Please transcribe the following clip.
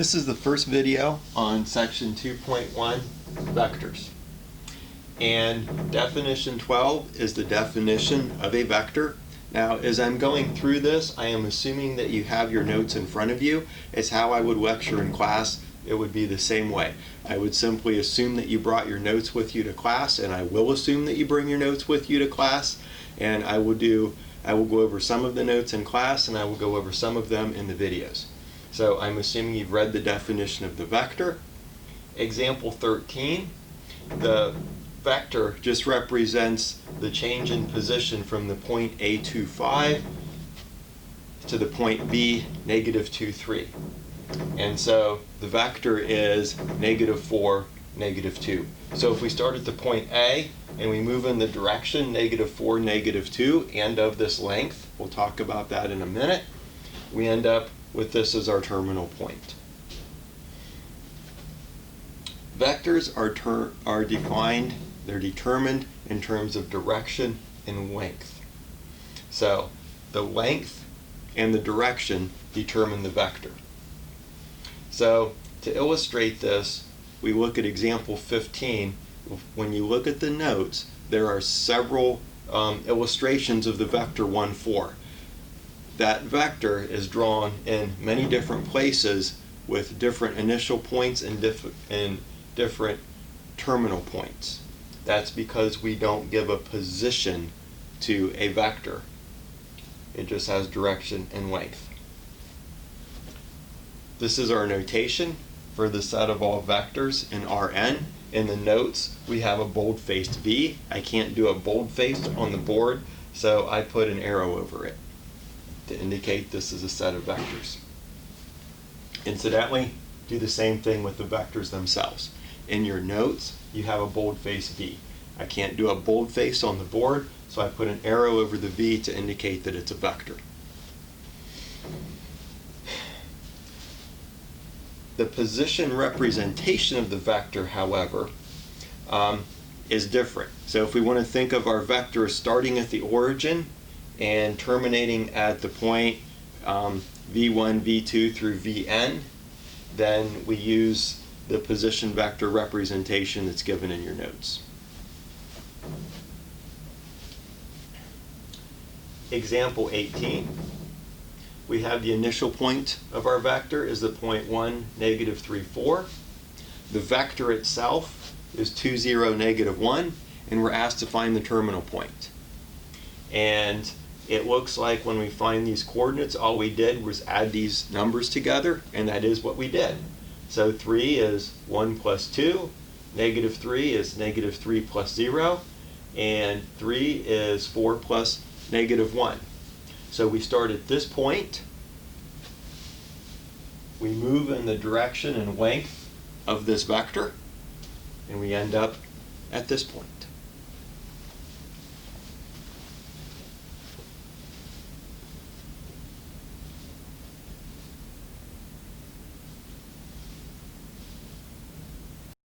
This is the first video on section 2.1, vectors. And definition 12 is the definition of a vector. Now, as I'm going through this, I am assuming that you have your notes in front of you. It's how I would lecture in class. It would be the same way. I would simply assume that you brought your notes with you to class, and I will assume that you bring your notes with you to class, and I will go over some of the notes in class, and I will go over some of them in the videos. So I'm assuming you've read the definition of the vector. Example 13, the vector just represents the change in position from the point A25 to the point B, -2, 3. And so the vector is -4, -2. So if we start at the point A and we move in the direction -4, -2, and of this length, we'll talk about that in a minute, we end up with this as our terminal point. Vectors are defined, they're determined in terms of direction and length. So the length and the direction determine the vector. So to illustrate this, we look at example 15. When you look at the notes, there are several illustrations of the vector 1, 4. That vector is drawn in many different places with different initial points and different terminal points. That's because we don't give a position to a vector. It just has direction and length. This is our notation for the set of all vectors in Rn. In the notes, we have a bold-faced V. I can't do a bold-faced on the board, so I put an arrow over it to indicate this is a set of vectors. Incidentally, do the same thing with the vectors themselves. In your notes, you have a bold-faced V. I can't do a bold-face on the board, so I put an arrow over the V to indicate that it's a vector. The position representation of the vector, however, is different. So if we want to think of our vector starting at the origin and terminating at the point v1, v2 through vn, then we use the position vector representation that's given in your notes. Example 18. We have the initial point of our vector is the point 1, -3, 4. The vector itself is 2, 0, -1, and we're asked to find the terminal point. And it looks like when we find these coordinates, all we did was add these numbers together, and that is what we did. So 3 is 1 plus 2, -3 is -3 plus 0, and 3 is 4 plus -1. So we start at this point, we move in the direction and length of this vector, and we end up at this point.